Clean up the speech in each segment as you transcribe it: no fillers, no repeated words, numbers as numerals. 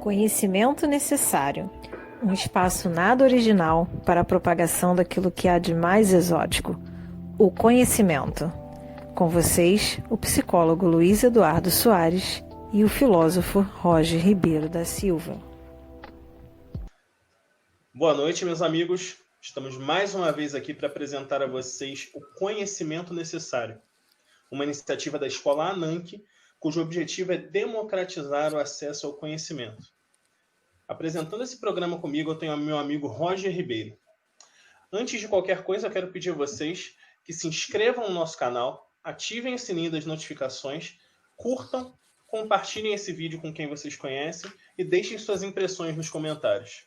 Conhecimento necessário. Um espaço nada original para a propagação daquilo que há de mais exótico. O conhecimento. Com vocês, o psicólogo Luiz Eduardo Soares e o filósofo Roger Ribeiro da Silva. Boa noite, meus amigos. Estamos mais uma vez aqui para apresentar a vocês o Conhecimento Necessário, uma iniciativa da Escola Ananke, cujo objetivo é democratizar o acesso ao conhecimento. Apresentando esse programa comigo, eu tenho o meu amigo Roger Ribeiro. Antes de qualquer coisa, eu quero pedir a vocês que se inscrevam no nosso canal, ativem o sininho das notificações, curtam, compartilhem esse vídeo com quem vocês conhecem e deixem suas impressões nos comentários.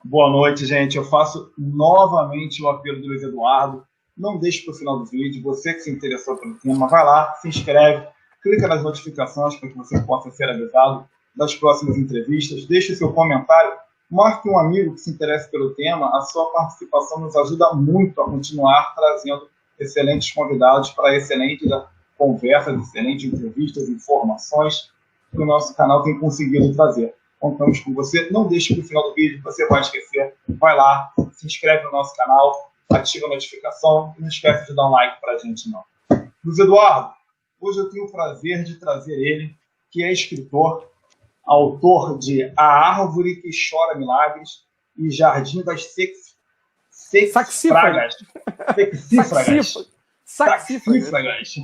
Boa noite, gente. Eu faço novamente o apelo do Luiz Eduardo. Não deixe para o final do vídeo. Você que se interessou pelo tema, vai lá, se inscreve, clica nas notificações para que você possa ser avisado das próximas entrevistas. Deixe seu comentário, marque um amigo que se interesse pelo tema. A sua participação nos ajuda muito a continuar trazendo excelentes convidados para excelentes conversas, excelentes entrevistas, informações que o nosso canal tem conseguido trazer. Contamos com você. Não deixe para o final do vídeo, você vai esquecer. Vai lá, se inscreve no nosso canal, ativa a notificação e não esquece de dar um like para a gente, não. Luiz Eduardo, hoje eu tenho o prazer de trazer ele, que é escritor, autor de A Árvore que Chora Milagres e Jardim das Saxífragas. Saxífragas.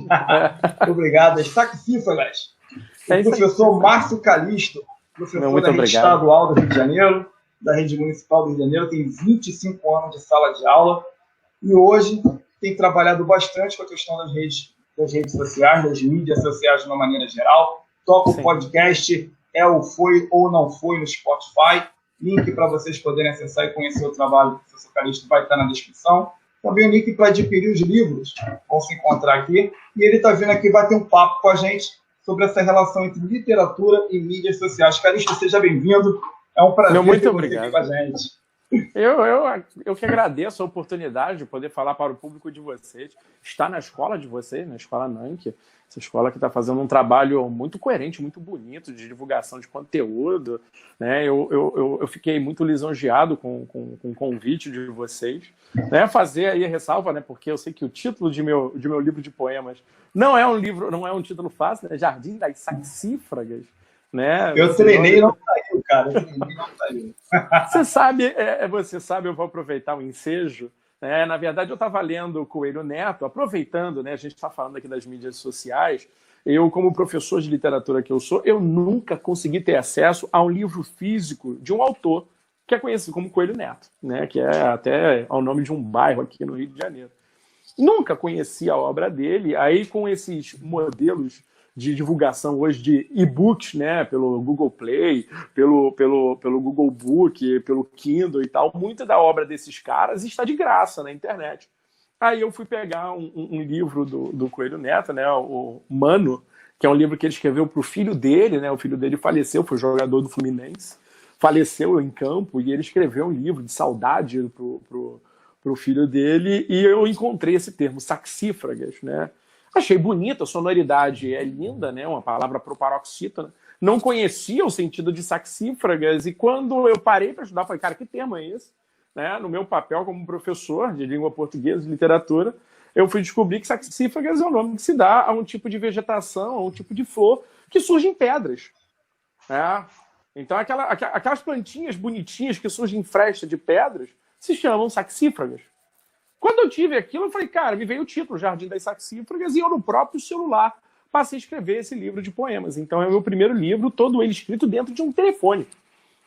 Obrigado, as Saxífragas. O professor Márcio Calisto, professor da Rede Estadual do Rio de Janeiro, da Rede Municipal do Rio de Janeiro, tem 25 anos de sala de aula e hoje tem trabalhado bastante com a questão das redes sociais, das mídias sociais de uma maneira geral. Toca o podcast É ou Foi ou Não Foi no Spotify. Link para vocês poderem acessar e conhecer o trabalho do professor Calisto vai estar na descrição. Também o link para adquirir os livros vão se encontrar aqui. E ele está vindo aqui bater um papo com a gente sobre essa relação entre literatura e mídias sociais. Calisto, seja bem-vindo. É um prazer ter você aqui com a gente. Eu que agradeço a oportunidade de poder falar para o público de vocês, estar na escola de vocês, na Escola Ananke, essa escola que está fazendo um trabalho muito coerente, muito bonito de divulgação de conteúdo, né? Eu fiquei muito lisonjeado com o convite de vocês, né? Fazer aí a ressalva, né? Porque eu sei que o título de meu livro de poemas não é um título fácil, né? Jardim das Saxífragas, né? Eu treinei e não saiu, cara. Você sabe, eu vou aproveitar o ensejo. Na verdade, eu estava lendo o Coelho Neto, aproveitando, né, a gente está falando aqui das mídias sociais. Eu, como professor de literatura que eu sou, eu nunca consegui ter acesso a um livro físico de um autor que é conhecido como Coelho Neto, né, que é até o nome de um bairro aqui no Rio de Janeiro. Nunca conheci a obra dele. Aí, com esses modelos de divulgação hoje de e-books, né, pelo Google Play, pelo Google Book, pelo Kindle e tal, muita da obra desses caras está de graça na internet. Aí eu fui pegar um livro do Coelho Neto, né, o Mano, que é um livro que ele escreveu para o filho dele, né, o filho dele faleceu, foi jogador do Fluminense, faleceu em campo, e ele escreveu um livro de saudade pro filho dele, e eu encontrei esse termo, saxífragas, né. Achei bonita, a sonoridade é linda, né? Uma palavra proparoxítona. Não conhecia o sentido de saxífragas e quando eu parei para estudar, falei, cara, que termo é esse? Né? No meu papel como professor de língua portuguesa e literatura, eu fui descobrir que saxífragas é o nome que se dá a um tipo de vegetação, a um tipo de flor que surge em pedras. Né? Então, aquelas plantinhas bonitinhas que surgem em fresta de pedras se chamam saxífragas. Quando eu tive aquilo, eu falei, cara, me veio o título, Jardim das Saxífragas, e eu no próprio celular passei a escrever esse livro de poemas. Então é o meu primeiro livro, todo ele escrito dentro de um telefone.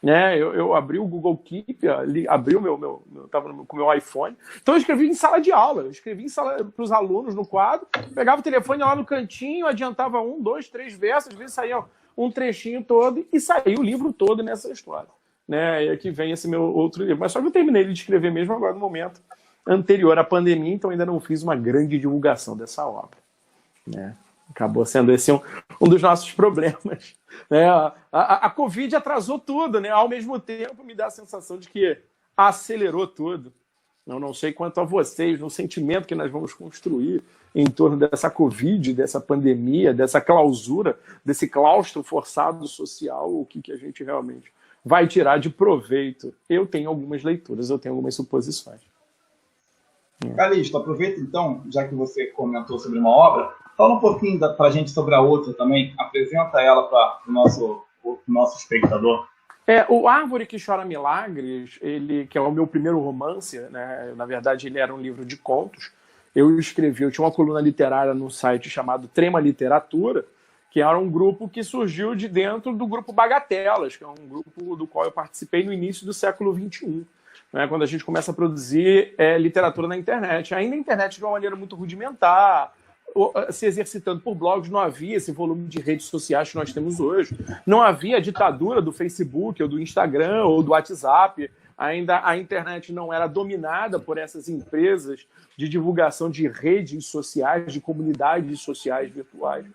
Né? Eu abri o Google Keep, abri estava com o meu iPhone. Então eu escrevi em sala de aula, eu escrevi para os alunos no quadro, pegava o telefone lá no cantinho, adiantava 1, 2, 3 versos, às vezes saía um trechinho todo, e saiu o livro todo nessa história. Né? E aqui vem esse meu outro livro. Mas só que eu terminei de escrever mesmo agora no momento anterior à pandemia, então ainda não fiz uma grande divulgação dessa obra. Né? Acabou sendo esse um dos nossos problemas. Né? A Covid atrasou tudo, né? Ao mesmo tempo me dá a sensação de que acelerou tudo. Eu não sei quanto a vocês, no sentimento que nós vamos construir em torno dessa Covid, dessa pandemia, dessa clausura, desse claustro forçado social, o que a gente realmente vai tirar de proveito. Eu tenho algumas leituras, eu tenho algumas suposições. Calixto, aproveita então, já que você comentou sobre uma obra, fala um pouquinho para a gente sobre a outra também, apresenta ela para o nosso espectador. O Árvore que Chora Milagres, ele, que é o meu primeiro romance, né? Na verdade ele era um livro de contos, eu tinha uma coluna literária no site chamado Trema Literatura, que era um grupo que surgiu de dentro do grupo Bagatelas, que é um grupo do qual eu participei no início do século XXI, né? Quando a gente começa a produzir literatura na internet. Ainda a internet de uma maneira muito rudimentar, se exercitando por blogs, não havia esse volume de redes sociais que nós temos hoje. Não havia a ditadura do Facebook, ou do Instagram, ou do WhatsApp. Ainda a internet não era dominada por essas empresas de divulgação de redes sociais, de comunidades sociais virtuais.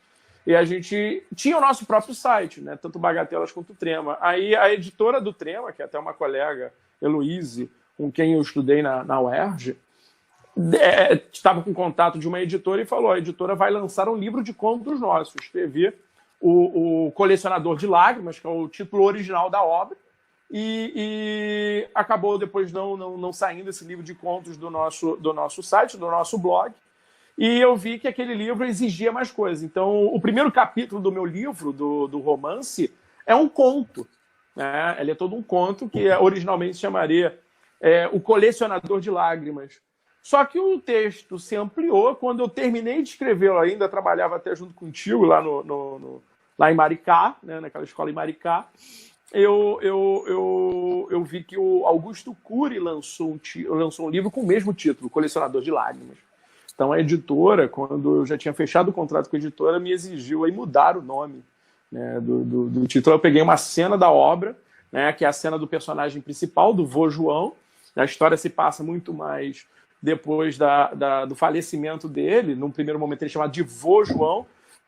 E a gente tinha o nosso próprio site, né? Tanto Bagatelas quanto o Trema. Aí a editora do Trema, que é até uma colega, Heloíse, com quem eu estudei na UERJ, estava com contato de uma editora e falou: a editora vai lançar um livro de contos nossos. Escrevi o Colecionador de Lágrimas, que é o título original da obra, e acabou depois não saindo esse livro de contos do nosso site, do nosso blog, e eu vi que aquele livro exigia mais coisas. Então, o primeiro capítulo do meu livro, do romance, é um conto, né? Ele é todo um conto que originalmente se chamaria O Colecionador de Lágrimas. Só que o texto se ampliou quando eu terminei de escrevê-lo, ainda trabalhava até junto contigo lá em Maricá, né, naquela escola em Maricá. Eu vi que o Augusto Cury lançou um livro com o mesmo título, Colecionador de Lágrimas. Então a editora, quando eu já tinha fechado o contrato com a editora, me exigiu aí mudar o nome, né, do título. Eu peguei uma cena da obra, né, que é a cena do personagem principal, do vô João. A história se passa muito mais depois do falecimento dele. Num primeiro momento ele é chamado de vô João.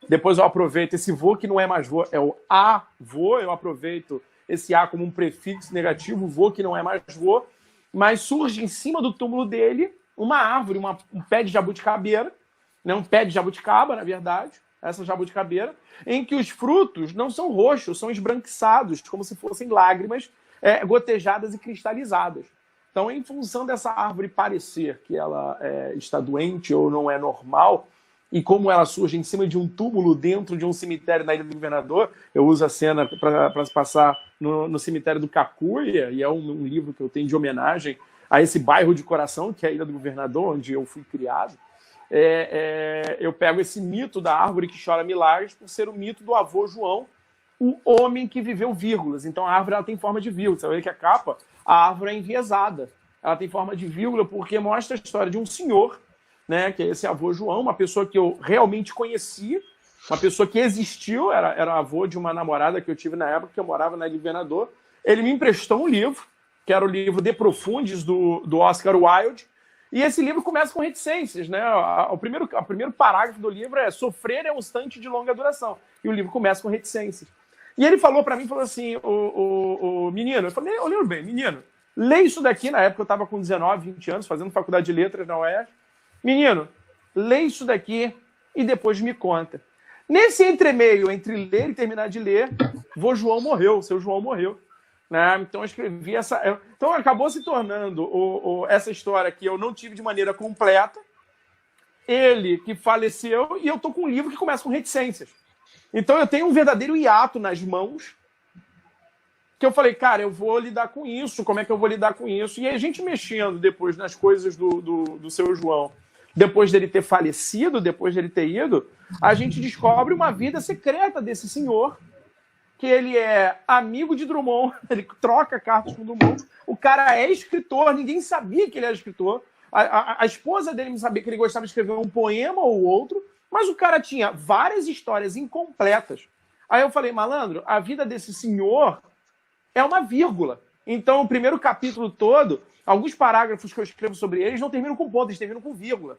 Depois eu aproveito esse vô, que não é mais vô, é o avô. Eu aproveito esse A como um prefixo negativo, vô, que não é mais vô. Mas surge em cima do túmulo dele uma árvore, um pé de jabuticabeira, né? Um pé de jabuticaba, na verdade, essa jabuticabeira, em que os frutos não são roxos, são esbranquiçados, como se fossem lágrimas gotejadas e cristalizadas. Então, em função dessa árvore parecer que ela está doente ou não é normal, e como ela surge em cima de um túmulo dentro de um cemitério na Ilha do Governador, eu uso a cena para passar no cemitério do Cacuia, e é um livro que eu tenho de homenagem a esse bairro de coração, que é a Ilha do Governador, onde eu fui criado. Eu pego esse mito da árvore que chora milagres por ser o mito do avô João, o homem que viveu vírgulas. Então a árvore ela tem forma de vírgula. Você vai ver que a capa, a árvore é enviesada. Ela tem forma de vírgula porque mostra a história de um senhor, né, que é esse avô João, uma pessoa que eu realmente conheci, uma pessoa que existiu, era avô de uma namorada que eu tive na época que eu morava na Ilha do Governador. Ele me emprestou um livro, que era o livro De Profundis, do Oscar Wilde, e esse livro começa com reticências, né? O primeiro parágrafo do livro é: sofrer é um instante de longa duração. E o livro começa com reticências. E ele falou para mim, falou assim: o menino, eu falei, eu lembro bem, menino, lê isso daqui. Na época eu estava com 19, 20 anos, fazendo faculdade de letras na UERJ. Menino, lê isso daqui e depois me conta. Nesse entremeio, entre ler e terminar de ler, vô João morreu, seu João morreu. Né? Então eu escrevi essa. Então acabou se tornando essa história que eu não tive de maneira completa. Ele que faleceu, e eu estou com um livro que começa com reticências. Então eu tenho um verdadeiro hiato nas mãos, que eu falei, cara, eu vou lidar com isso, como é que eu vou lidar com isso? E a gente mexendo depois nas coisas do seu João, depois dele ter falecido, depois dele ter ido, a gente descobre uma vida secreta desse senhor, que ele é amigo de Drummond, ele troca cartas com Drummond, o cara é escritor, ninguém sabia que ele era escritor, a esposa dele não sabia que ele gostava de escrever um poema ou outro, mas o cara tinha várias histórias incompletas. Aí eu falei, malandro, a vida desse senhor é uma vírgula. Então, o primeiro capítulo todo, alguns parágrafos que eu escrevo sobre eles não terminam com ponto, eles terminam com vírgula.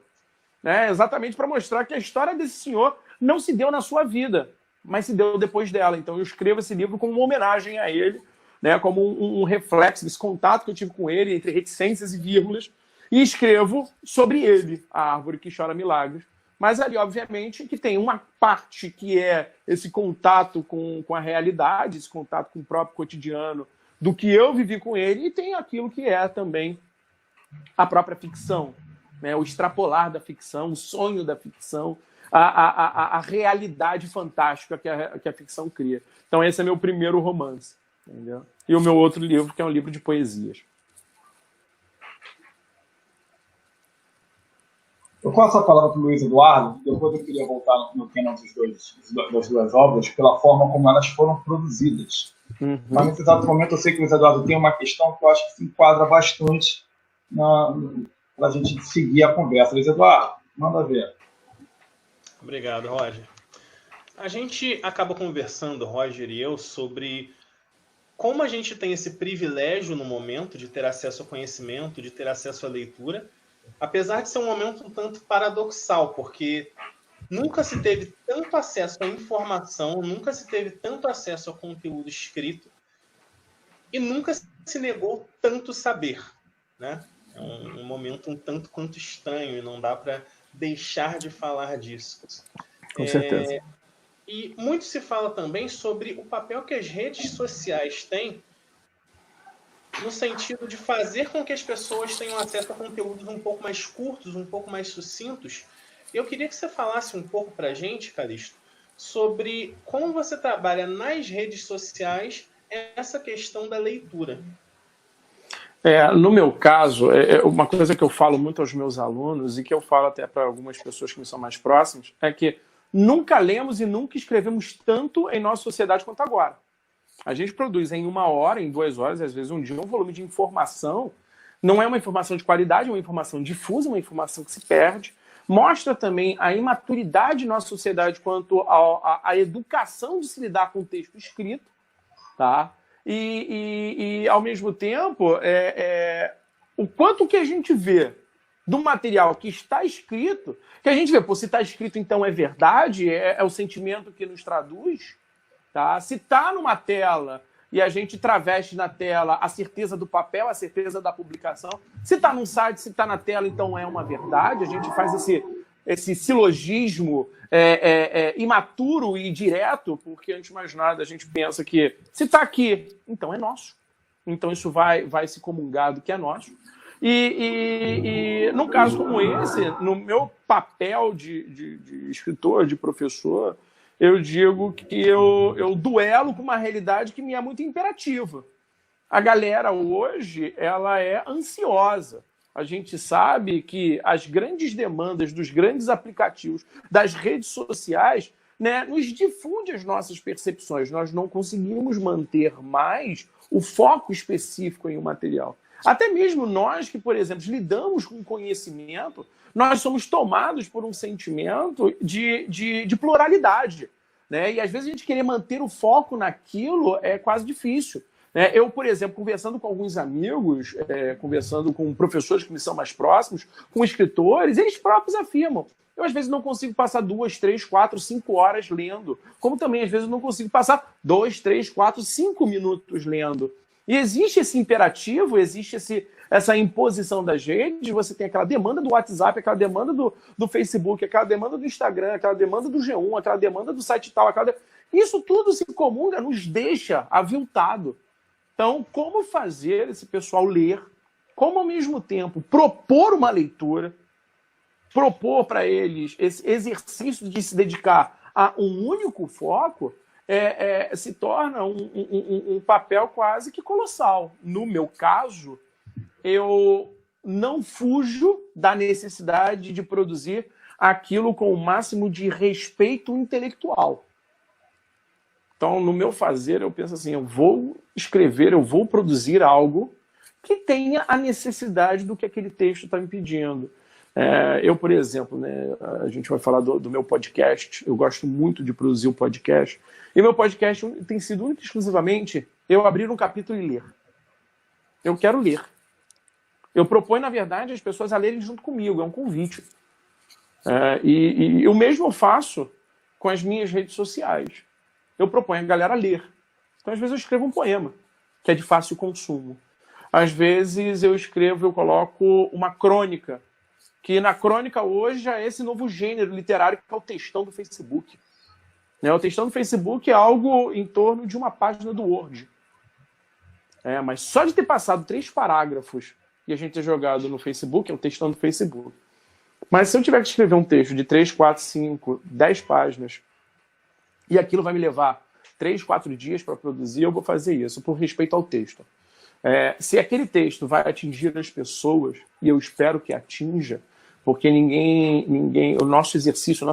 Né? Exatamente para mostrar que a história desse senhor não se deu na sua vida, mas se deu depois dela. Então eu escrevo esse livro como uma homenagem a ele, né? Como um reflexo desse contato que eu tive com ele, entre reticências e vírgulas. e escrevo sobre ele, a árvore que chora milagres. Mas ali, obviamente, que tem uma parte que é esse contato com a realidade, esse contato com o próprio cotidiano, do que eu vivi com ele, e tem aquilo que é também a própria ficção, né? O extrapolar da ficção, o sonho da ficção, a realidade fantástica que a ficção cria. Então esse é meu primeiro romance. Entendeu? E o meu outro livro, que é um livro de poesias. Eu passo a palavra para o Luiz Eduardo, depois eu queria voltar no tema das duas obras, pela forma como elas foram produzidas. Mas nesse exato momento eu sei que o Luiz Eduardo tem uma questão que eu acho que se enquadra bastante para a gente seguir a conversa. Luiz Eduardo, manda ver. Obrigado, Roger. A gente acaba conversando, Roger e eu, sobre como a gente tem esse privilégio no momento de ter acesso ao conhecimento, de ter acesso à leitura, apesar de ser um momento um tanto paradoxal, porque nunca se teve tanto acesso à informação, nunca se teve tanto acesso ao conteúdo escrito e nunca se negou tanto saber, né? É um momento um tanto quanto estranho e não dá para deixar de falar disso. Com certeza. E muito se fala também sobre o papel que as redes sociais têm no sentido de fazer com que as pessoas tenham acesso a conteúdos um pouco mais curtos, um pouco mais sucintos. Eu queria que você falasse um pouco para a gente, Calixto, sobre como você trabalha nas redes sociais essa questão da leitura. No meu caso, uma coisa que eu falo muito aos meus alunos e que eu falo até para algumas pessoas que me são mais próximas, é que nunca lemos e nunca escrevemos tanto em nossa sociedade quanto agora. A gente produz em 1 hora, em 2 horas, às vezes um dia, um volume de informação. Não é uma informação de qualidade, é uma informação difusa, uma informação que se perde. Mostra também a imaturidade de nossa sociedade quanto à educação de se lidar com o texto escrito, tá? E ao mesmo tempo, o quanto que a gente vê do material que está escrito, que a gente vê, se está escrito, então é verdade, é o sentimento que nos traduz, tá? Se está numa tela e a gente traveste na tela a certeza do papel, a certeza da publicação, se está num site, se está na tela, então é uma verdade, a gente faz esse silogismo imaturo e direto, porque antes de mais nada a gente pensa que se está aqui, então é nosso. Então isso vai se comungar do que é nosso. E num caso como esse, no meu papel de escritor, de professor, eu digo que eu duelo com uma realidade que me é muito imperativa. A galera hoje, ela é ansiosa. A gente sabe que as grandes demandas dos grandes aplicativos, das redes sociais, né, nos difunde as nossas percepções. Nós não conseguimos manter mais o foco específico em um material. Até mesmo nós que, por exemplo, lidamos com conhecimento, nós somos tomados por um sentimento de pluralidade, né? E às vezes a gente querer manter o foco naquilo é quase difícil. Eu, por exemplo, conversando com alguns amigos, conversando com professores que me são mais próximos, com escritores, eles próprios afirmam: eu às vezes não consigo passar 2, 3, 4, 5 horas lendo, como também às vezes eu não consigo passar 2, 3, 4, 5 minutos lendo. E existe esse imperativo, existe essa imposição das redes, você tem aquela demanda do WhatsApp, aquela demanda do Facebook, aquela demanda do Instagram, aquela demanda do G1, aquela demanda do site tal, isso tudo se comunga, nos deixa aviltado. Então, como fazer esse pessoal ler, como ao mesmo tempo propor uma leitura, propor para eles esse exercício de se dedicar a um único foco, se torna um papel quase que colossal. No meu caso, eu não fujo da necessidade de produzir aquilo com o máximo de respeito intelectual. Então, no meu fazer, eu penso assim, eu vou escrever, eu vou produzir algo que tenha a necessidade do que aquele texto está me pedindo. Eu, por exemplo, né, a gente vai falar do meu podcast, eu gosto muito de produzir um podcast, e meu podcast tem sido único e exclusivamente eu abrir um capítulo e ler. Eu quero ler. Eu proponho, na verdade, as pessoas a lerem junto comigo, é um convite. E o mesmo eu faço com as minhas redes sociais. Eu proponho a galera a ler. Então, às vezes, eu escrevo um poema, que é de fácil consumo. Às vezes eu escrevo, eu coloco uma crônica, que na crônica hoje já é esse novo gênero literário que é o textão do Facebook. Né? O textão do Facebook é algo em torno de uma página do Word. Mas só de ter passado 3 parágrafos e a gente ter jogado no Facebook, é o textão do Facebook. Mas se eu tiver que escrever um texto de 3, 4, 5, 10 páginas, e aquilo vai me levar 3, 4 dias para produzir, eu vou fazer isso, por respeito ao texto. Se aquele texto vai atingir as pessoas, e eu espero que atinja, porque o nosso exercício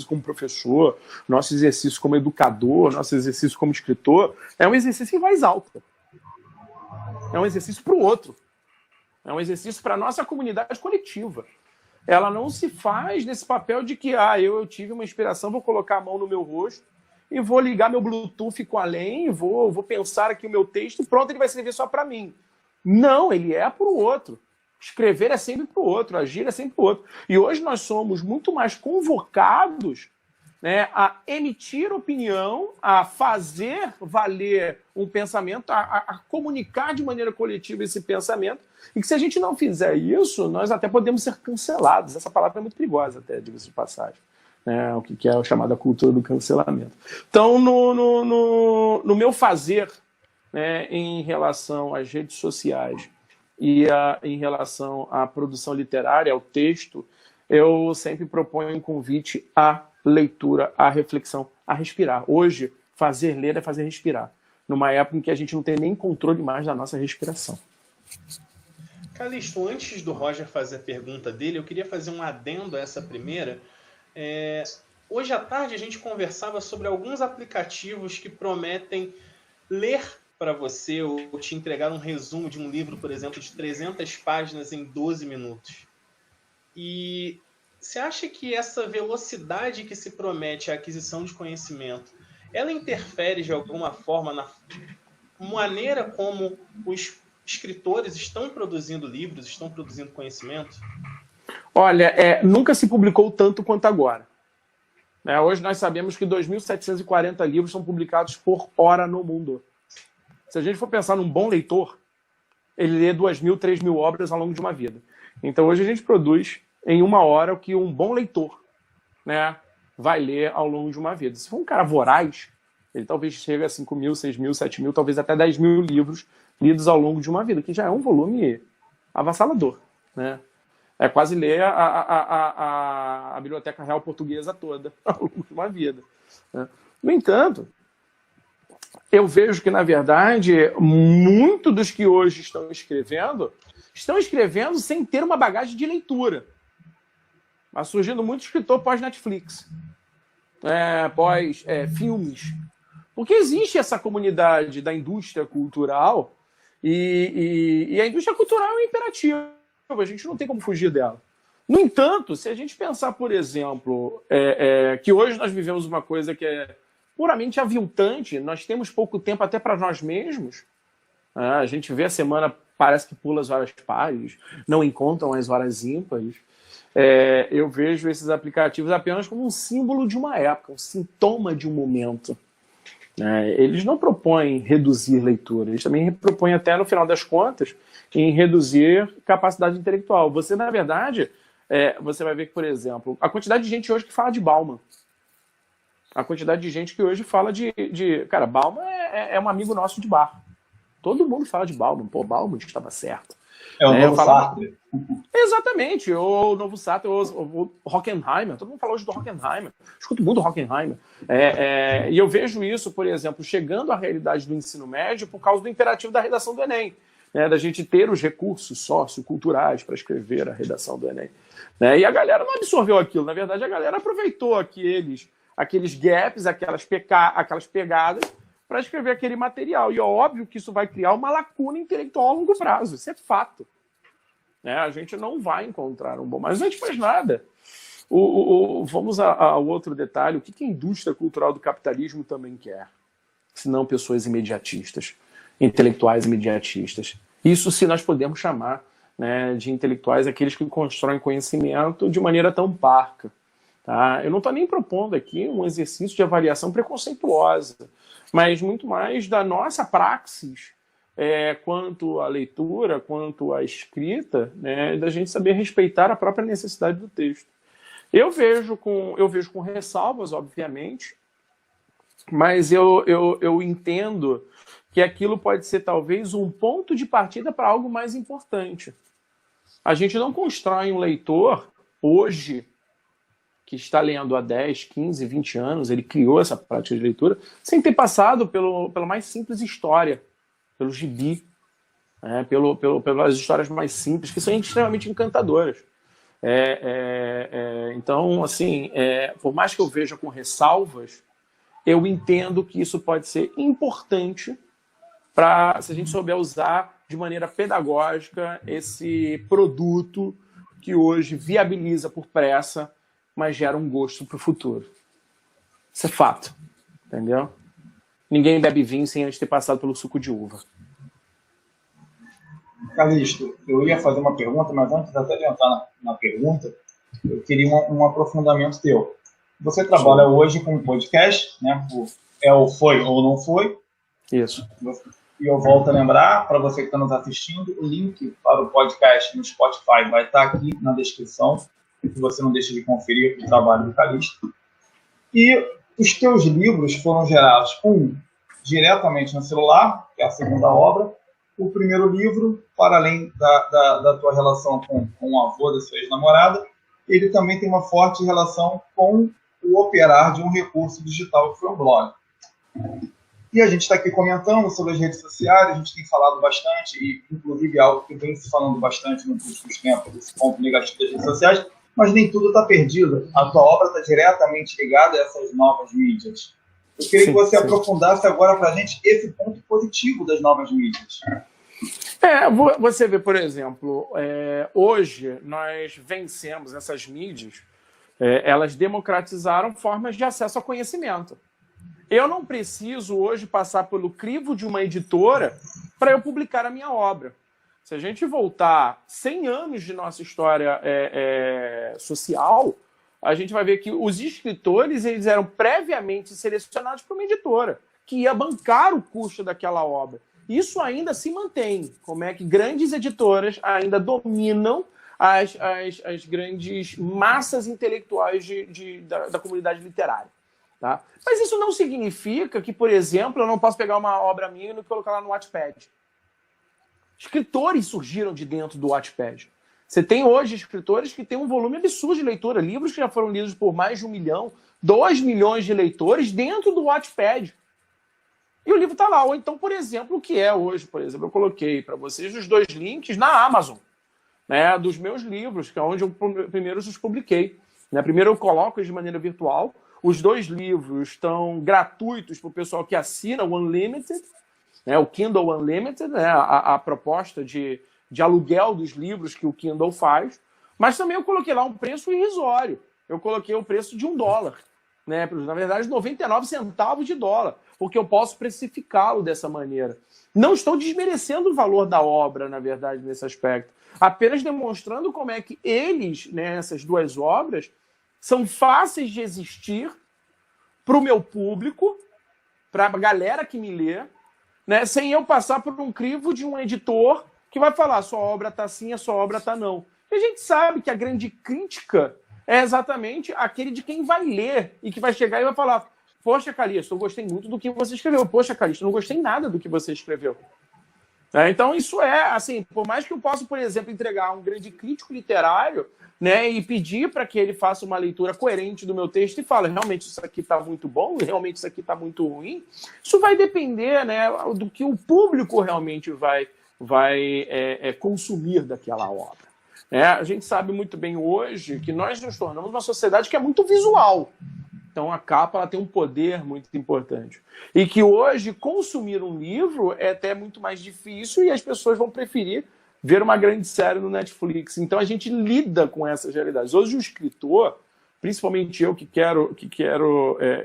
como professor, nosso exercício como educador, nosso exercício como escritor, é um exercício em voz alta. É um exercício para o outro. É um exercício para a nossa comunidade coletiva. Ela não se faz nesse papel de que eu tive uma inspiração, vou colocar a mão no meu rosto e vou ligar meu Bluetooth com além, vou pensar aqui o meu texto e pronto, ele vai servir só para mim. Não, ele é para o outro. Escrever é sempre para o outro, agir é sempre para o outro. E hoje nós somos muito mais convocados, né, a emitir opinião, a fazer valer um pensamento, a comunicar de maneira coletiva esse pensamento, e que se a gente não fizer isso, nós até podemos ser cancelados. Essa palavra é muito perigosa, até, diga-se de passagem. O que é a chamada cultura do cancelamento. Então, no meu fazer, né, em relação às redes sociais e em relação à produção literária, ao texto, eu sempre proponho um convite à leitura, à reflexão, a respirar. Hoje, fazer ler é fazer respirar, numa época em que a gente não tem nem controle mais da nossa respiração. Calixto, antes do Roger fazer a pergunta dele, eu queria fazer um adendo a essa primeira. Hoje à tarde a gente conversava sobre alguns aplicativos que prometem ler para você ou te entregar um resumo de um livro, por exemplo, de 300 páginas em 12 minutos. E você acha que essa velocidade que se promete a aquisição de conhecimento, ela interfere de alguma forma na maneira como os escritores estão produzindo livros, estão produzindo conhecimento? Olha, nunca se publicou tanto quanto agora. Hoje nós sabemos que 2.740 livros são publicados por hora no mundo. Se a gente for pensar num bom leitor, ele lê 2.000, 3.000 obras ao longo de uma vida. Então hoje a gente produz em uma hora o que um bom leitor, né, vai ler ao longo de uma vida. Se for um cara voraz, ele talvez chegue a 5.000, 6.000, 7.000, talvez até 10.000 livros lidos ao longo de uma vida, que já é um volume avassalador, né? É quase ler a Biblioteca Real Portuguesa toda ao longo de uma vida, né? No entanto, eu vejo que, na verdade, muitos dos que hoje estão escrevendo sem ter uma bagagem de leitura. Mas surgindo muito escritor pós-Netflix, pós-filmes. Porque existe essa comunidade da indústria cultural e a indústria cultural é um imperativo. A gente não tem como fugir dela. No entanto, se a gente pensar, por exemplo, que hoje nós vivemos uma coisa que é puramente aviltante, nós temos pouco tempo até para nós mesmos. A gente vê a semana, parece que pula as horas pares, não encontram as horas ímpares. Eu vejo esses aplicativos apenas como um símbolo de uma época, um sintoma de um momento. Eles não propõem reduzir leitura, eles também propõem até, no final das contas, em reduzir capacidade intelectual. Você, na verdade, você vai ver que, por exemplo, a quantidade de gente hoje que fala de Bauman, a quantidade de gente que hoje fala Cara, Bauman é um amigo nosso de bar. Todo mundo fala de Bauman. Pô, Bauman estava certo. É o novo Sartre. Exatamente, o novo Sartre, o Horkheimer, todo mundo fala hoje do Horkheimer, escuto muito Horkheimer. E eu vejo isso, por exemplo, chegando à realidade do ensino médio por causa do imperativo da redação do Enem, né, da gente ter os recursos socioculturais para escrever a redação do Enem. E a galera não absorveu aquilo, na verdade a galera aproveitou aqueles gaps, aquelas pegadas para escrever aquele material. E é óbvio que isso vai criar uma lacuna intelectual a longo prazo. Isso é fato. A gente não vai encontrar um bom... Mas antes de mais nada, vamos ao outro detalhe. O que a indústria cultural do capitalismo também quer? Se não pessoas imediatistas, intelectuais imediatistas. Isso se nós podemos chamar, né, de intelectuais aqueles que constroem conhecimento de maneira tão parca. Tá? Eu não estou nem propondo aqui um exercício de avaliação preconceituosa, mas muito mais da nossa praxis quanto à leitura, quanto à escrita, né, da gente saber respeitar a própria necessidade do texto. Eu vejo com ressalvas, obviamente, mas eu entendo que aquilo pode ser talvez um ponto de partida para algo mais importante. A gente não constrói um leitor hoje que está lendo há 10, 15, 20 anos, ele criou essa prática de leitura, sem ter passado pela mais simples história, pelo gibi, pelas histórias mais simples, que são extremamente encantadoras. Então, assim, por mais que eu veja com ressalvas, eu entendo que isso pode ser importante se a gente souber usar de maneira pedagógica esse produto que hoje viabiliza por pressa, mas gera um gosto para o futuro. Isso é fato, entendeu? Ninguém bebe vinho sem antes ter passado pelo suco de uva. Calixto, eu ia fazer uma pergunta, mas antes até de entrar na pergunta, eu queria um aprofundamento teu. Você trabalha hoje com um podcast, né? O Foi ou Não Foi. Isso. E eu volto a lembrar, para você que está nos assistindo, o link para o podcast no Spotify vai estar aqui na descrição, que você não deixe de conferir o trabalho do Calixto. E os teus livros foram gerados, diretamente no celular, que é a segunda obra. O primeiro livro, para além da tua relação com o avô da sua ex-namorada, ele também tem uma forte relação com o operar de um recurso digital, que foi um blog. E a gente está aqui comentando sobre as redes sociais, a gente tem falado bastante, e inclusive algo que vem se falando bastante nos últimos tempos, esse ponto negativo das redes sociais, mas nem tudo está perdido. A tua obra está diretamente ligada a essas novas mídias. Eu queria que você aprofundasse agora para a gente esse ponto positivo das novas mídias. Você vê, por exemplo, hoje nós vencemos essas mídias, elas democratizaram formas de acesso ao conhecimento. Eu não preciso hoje passar pelo crivo de uma editora para eu publicar a minha obra. Se a gente voltar 100 anos de nossa história social, a gente vai ver que os escritores eles eram previamente selecionados por uma editora, que ia bancar o custo daquela obra. Isso ainda se mantém. Como é que grandes editoras ainda dominam as grandes massas intelectuais da comunidade literária. Tá? Mas isso não significa que, por exemplo, eu não posso pegar uma obra minha e colocar lá no Wattpad. Escritores surgiram de dentro do Wattpad. Você tem hoje escritores que têm um volume absurdo de leitura, livros que já foram lidos por mais de 1 milhão, 2 milhões de leitores dentro do Wattpad. E o livro está lá. Ou então, por exemplo, o que é hoje, por exemplo, eu coloquei para vocês os 2 links na Amazon, né, dos meus livros, que é onde eu primeiro os publiquei. Né? Primeiro eu coloco eles de maneira virtual. Os 2 livros estão gratuitos para o pessoal que assina o Unlimited, né, o Kindle Unlimited, né, a proposta de aluguel dos livros que o Kindle faz. Mas também eu coloquei lá um preço irrisório. Eu coloquei o preço de $1, né, na verdade 99 centavos de dólar, porque eu posso precificá-lo dessa maneira. Não estou desmerecendo o valor da obra, na verdade, nesse aspecto. Apenas demonstrando como é que eles, né, essas 2 obras, são fáceis de existir para o meu público, para a galera que me lê, né, sem eu passar por um crivo de um editor que vai falar sua obra está assim, a sua obra está não. E a gente sabe que a grande crítica é exatamente aquele de quem vai ler e que vai chegar e vai falar: poxa, Calixto, eu gostei muito do que você escreveu. Poxa, Calixto, eu não gostei nada do que você escreveu. Então isso assim, por mais que eu possa, por exemplo, entregar um grande crítico literário, né, e pedir para que ele faça uma leitura coerente do meu texto e fale, realmente isso aqui está muito bom, realmente isso aqui está muito ruim, isso vai depender, né, do que o público realmente vai consumir daquela obra. A gente sabe muito bem hoje que nós nos tornamos uma sociedade que é muito visual. Então a capa ela tem um poder muito importante. E que hoje consumir um livro é até muito mais difícil e as pessoas vão preferir ver uma grande série no Netflix. Então a gente lida com essas realidades. Hoje o escritor, principalmente eu que quero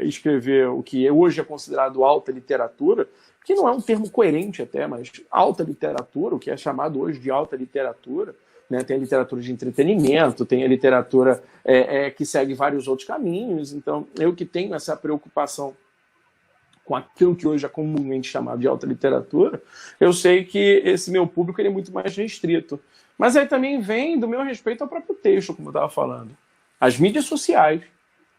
escrever o que hoje é considerado alta literatura, que não é um termo coerente até, mas alta literatura, o que é chamado hoje de alta literatura, né? Tem a literatura de entretenimento, tem a literatura que segue vários outros caminhos. Então eu que tenho essa preocupação com aquilo que hoje é comumente chamado de alta literatura, eu sei que esse meu público ele é muito mais restrito. Mas aí também vem do meu respeito ao próprio texto, como eu estava falando. As mídias sociais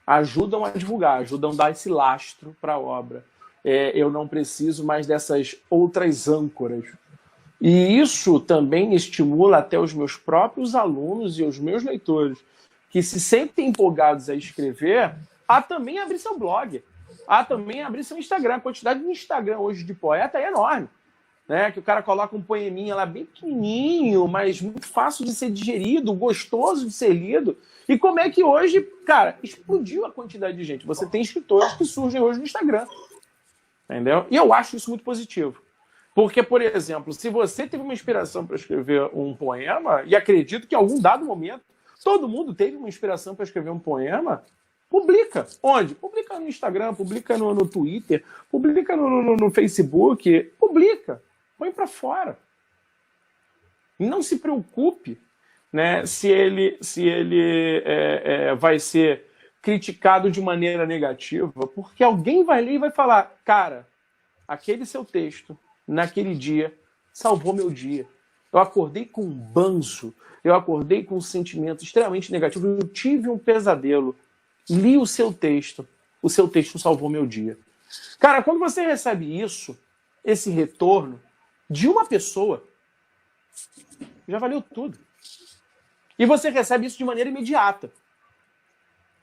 ajudam a divulgar, ajudam a dar esse lastro para a obra. Eu não preciso mais dessas outras âncoras. E isso também estimula até os meus próprios alunos e os meus leitores, que se sentem empolgados a escrever, a também abrir seu blog, a também abrir seu Instagram. A quantidade de Instagram hoje de poeta é enorme. Né? Que o cara coloca um poeminha lá bem pequenininho, mas muito fácil de ser digerido, gostoso de ser lido. E como é que hoje, cara, explodiu a quantidade de gente. Você tem escritores que surgem hoje no Instagram. Entendeu? E eu acho isso muito positivo. Porque, por exemplo, se você teve uma inspiração para escrever um poema, e acredito que em algum dado momento todo mundo teve uma inspiração para escrever um poema, publica. Onde? Publica no Instagram, publica no Twitter, publica no Facebook, publica. Põe para fora. E não se preocupe, né, se ele vai ser criticado de maneira negativa, porque alguém vai ler e vai falar, cara, aquele seu texto, naquele dia, salvou meu dia. Eu acordei com um banzo, eu acordei com um sentimento extremamente negativo, eu tive um pesadelo, li o seu texto salvou meu dia. Cara, quando você recebe isso, esse retorno de uma pessoa, já valeu tudo. E você recebe isso de maneira imediata.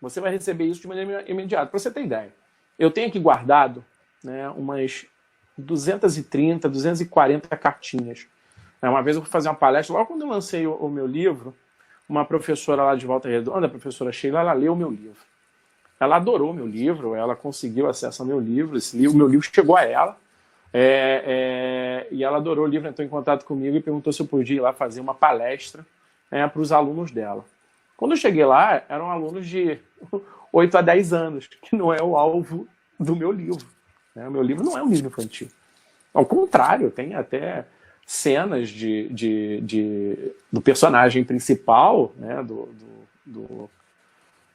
Você vai receber isso de maneira imediata. Para você ter ideia, eu tenho aqui guardado, né, umas 230, 240 cartinhas. Uma vez eu fui fazer uma palestra, logo quando eu lancei o meu livro, uma professora lá de Volta Redonda, a professora Sheila, ela leu o meu livro. Ela adorou o meu livro, ela conseguiu acesso ao meu livro, o meu livro chegou a ela, e ela adorou o livro, entrou em contato comigo e perguntou se eu podia ir lá fazer uma palestra para os alunos dela. Quando eu cheguei lá, eram alunos de 8 a 10 anos, que não é o alvo do meu livro. O meu livro não é um livro infantil. Ao contrário, tem até cenas do personagem principal, né,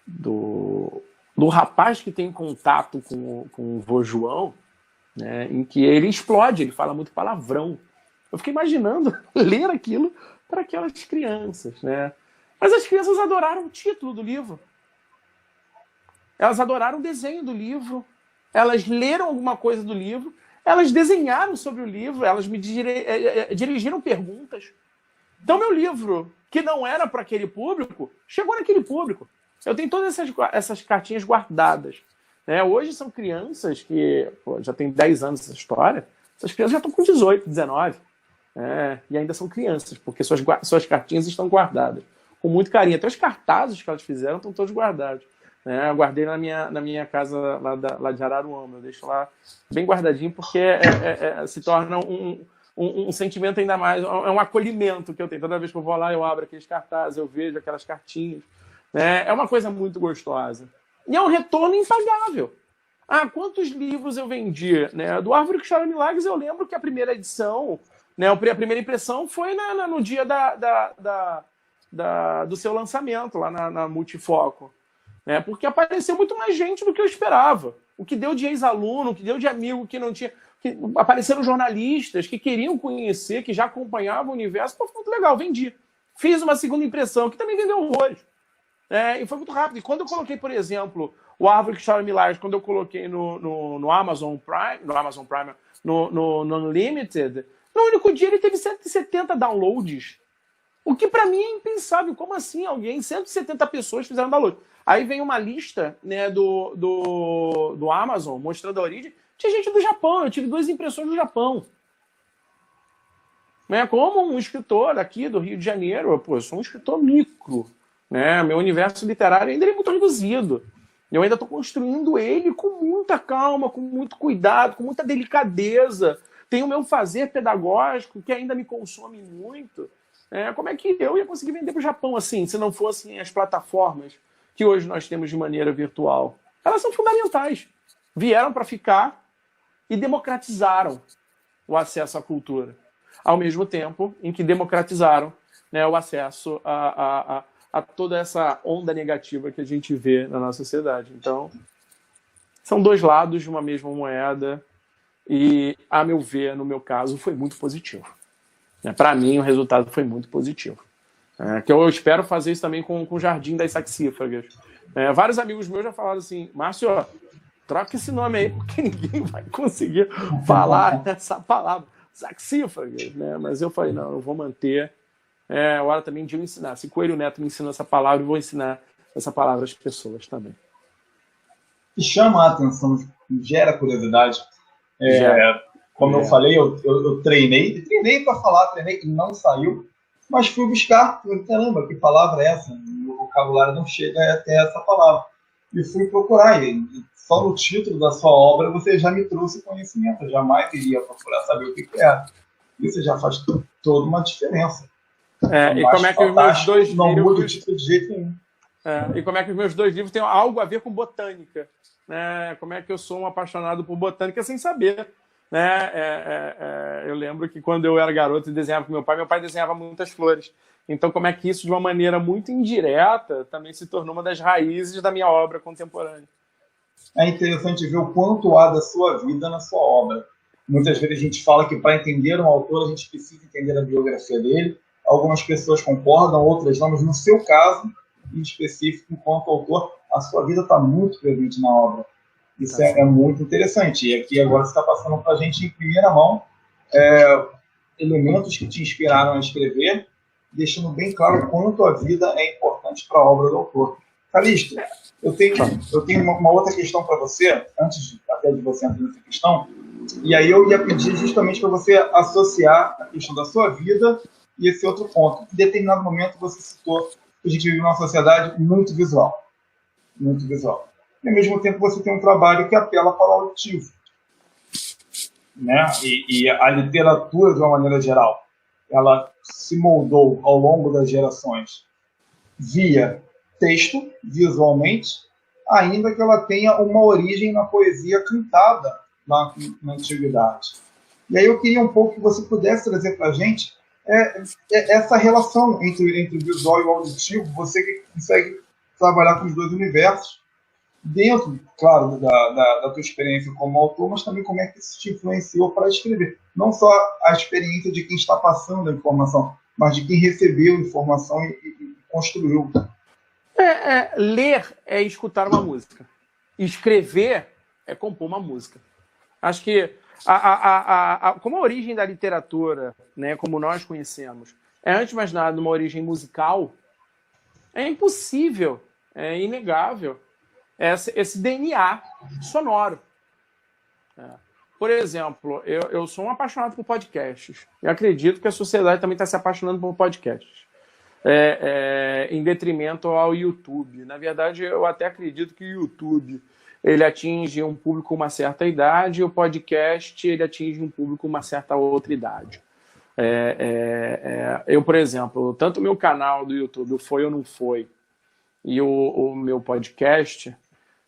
do rapaz que tem contato com o vô João, né, em que ele explode, ele fala muito palavrão. Eu fiquei imaginando ler aquilo para aquelas crianças, né? Mas as crianças adoraram o título do livro. Elas adoraram o desenho do livro. Elas leram alguma coisa do livro. Elas desenharam sobre o livro. Elas me dirigiram perguntas. Então, meu livro, que não era para aquele público, chegou naquele público. Eu tenho todas essas cartinhas guardadas. Né? Hoje são crianças que já tem 10 anos essa história. Essas crianças já estão com 18, 19. E ainda são crianças, porque suas cartinhas estão guardadas com muito carinho. Até os cartazes que elas fizeram estão todos guardados. Eu guardei na minha casa lá de Araruama. Eu deixo lá bem guardadinho, porque se torna um sentimento ainda mais, é um acolhimento que eu tenho. Toda vez que eu vou lá, eu abro aqueles cartazes, eu vejo aquelas cartinhas. É uma coisa muito gostosa. E é um retorno impagável. Quantos livros eu vendi? Né? Do Árvore que Chora Milagres, eu lembro que a primeira edição, né, a primeira impressão foi no dia do seu lançamento, lá na Multifoco. Né? Porque apareceu muito mais gente do que eu esperava. O que deu de ex-aluno, o que deu de amigo que não tinha... Apareceram jornalistas que queriam conhecer, que já acompanhavam o universo. Foi muito legal, vendi. Fiz uma segunda impressão, que também vendeu horrores. E foi muito rápido. E quando eu coloquei, por exemplo, o Árvore que Chora Milagres, quando eu coloquei no Amazon Prime, no Unlimited, no único dia ele teve 170 downloads. O que para mim é impensável. Como assim 170 pessoas fizeram download? Aí vem uma lista, né, do Amazon, mostrando a origem. Tinha gente do Japão, eu tive 2 impressões do Japão. Né, como um escritor aqui do Rio de Janeiro, eu sou um escritor micro. Né, meu universo literário ainda é muito reduzido. Eu ainda estou construindo ele com muita calma, com muito cuidado, com muita delicadeza. Tem o meu fazer pedagógico que ainda me consome muito. Como é que eu ia conseguir vender para o Japão assim, se não fossem as plataformas que hoje nós temos de maneira virtual? Elas são fundamentais. Vieram para ficar e democratizaram o acesso à cultura. Ao mesmo tempo em que democratizaram, né, o acesso a toda essa onda negativa que a gente vê na nossa sociedade. Então, são dois lados de uma mesma moeda e, a meu ver, no meu caso, foi muito positivo. Para mim, o resultado foi muito positivo. Que eu espero fazer isso também com o Jardim das Saxífragas. Vários amigos meus já falaram assim, Márcio, troca esse nome aí, porque ninguém vai conseguir falar essa palavra, saxífragas, né? Mas eu falei, não, eu vou manter. É hora também de eu ensinar. Se Coelho Neto me ensinou essa palavra, eu vou ensinar essa palavra às pessoas também. E chama a atenção, gera curiosidade. Como eu falei, eu treinei para falar, treinei e não saiu, mas fui buscar, caramba, que palavra é essa? Meu vocabulário não chega até essa palavra. E fui procurar, e só no título da sua obra você já me trouxe conhecimento, eu jamais iria procurar saber o que era. Isso já faz toda uma diferença. E como é que os meus dois não livros... muda o título de jeito nenhum. E como é que os meus dois livros têm algo a ver com botânica. Né? Como é que eu sou um apaixonado por botânica sem saber. Né? Eu lembro que quando eu era garoto e desenhava com meu pai desenhava muitas flores. Então, como é que isso, de uma maneira muito indireta, também se tornou uma das raízes da minha obra contemporânea. É interessante ver o quanto há da sua vida na sua obra. Muitas vezes a gente fala que para entender um autor a gente precisa entender a biografia dele. Algumas pessoas concordam, outras não, mas no seu caso, em específico, enquanto autor, a sua vida está muito presente na obra. Isso é muito interessante. E aqui agora você está passando para a gente em primeira mão elementos que te inspiraram a escrever, deixando bem claro o quanto a vida é importante para a obra do autor. Calixto, eu tenho uma outra questão para você, antes até de você entrar nessa questão, e aí eu ia pedir justamente para você associar a questão da sua vida e esse outro ponto. Em determinado momento você citou que a gente vive numa sociedade muito visual. Muito visual. E, ao mesmo tempo, você tem um trabalho que apela para o auditivo. Né? E a literatura, de uma maneira geral, ela se moldou ao longo das gerações via texto, visualmente, ainda que ela tenha uma origem na poesia cantada na antiguidade. E aí eu queria um pouco que você pudesse trazer para a gente essa relação entre o visual e o auditivo, você que consegue trabalhar com os dois universos, dentro, claro, da tua experiência como autor, mas também como é que isso te influenciou para escrever. Não só a experiência de quem está passando a informação, mas de quem recebeu a informação e construiu. Ler é escutar uma música. Escrever é compor uma música. Acho que como a origem da literatura, né, como nós conhecemos, é, antes de mais nada, uma origem musical, é impossível, é inegável esse DNA sonoro. Por exemplo, eu sou um apaixonado por podcasts. Eu acredito que a sociedade também está se apaixonando por podcasts. Em detrimento ao YouTube. Na verdade, eu até acredito que o YouTube ele atinge um público com uma certa idade e o podcast ele atinge um público com uma certa outra idade. Eu, por exemplo, tanto o meu canal do YouTube, o Foi ou Não Foi, e o meu podcast,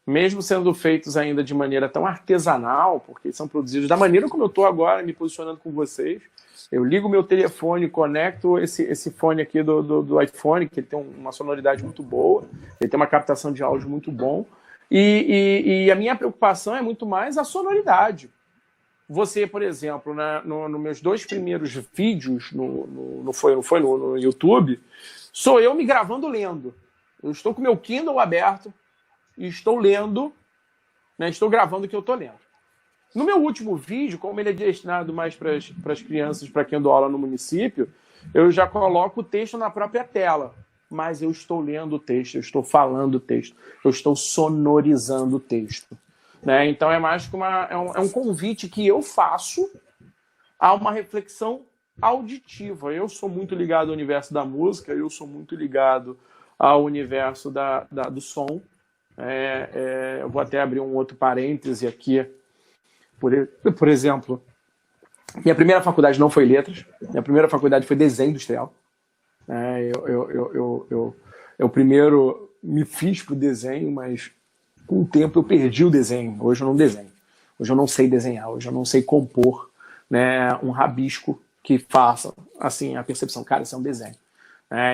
mesmo sendo feitos ainda de maneira tão artesanal, porque são produzidos da maneira como eu estou agora me posicionando com vocês, eu ligo meu telefone, conecto esse fone aqui do iPhone, que ele tem uma sonoridade muito boa, ele tem uma captação de áudio muito bom, e a minha preocupação é muito mais a sonoridade. Você, por exemplo, nos meus 2 primeiros vídeos no YouTube, sou eu me gravando lendo. Eu estou com o meu Kindle aberto e estou lendo, né, estou gravando o que eu estou lendo. No meu último vídeo, como ele é destinado mais para as crianças, para quem dou aula no município, eu já coloco o texto na própria tela. Mas eu estou lendo o texto, eu estou falando o texto, eu estou sonorizando o texto. Né? Então é mais que um convite que eu faço a uma reflexão auditiva. Eu sou muito ligado ao universo da música, eu sou muito ligado ao universo do som. Eu vou até abrir um outro parêntese aqui. Por exemplo, minha primeira faculdade não foi letras, minha primeira faculdade foi desenho industrial. Eu primeiro me fiz para o desenho, mas com o tempo eu perdi o desenho. Hoje eu não desenho. Hoje eu não sei desenhar. Hoje eu não sei compor, né, um rabisco que faça assim, a percepção. Cara, isso é um desenho.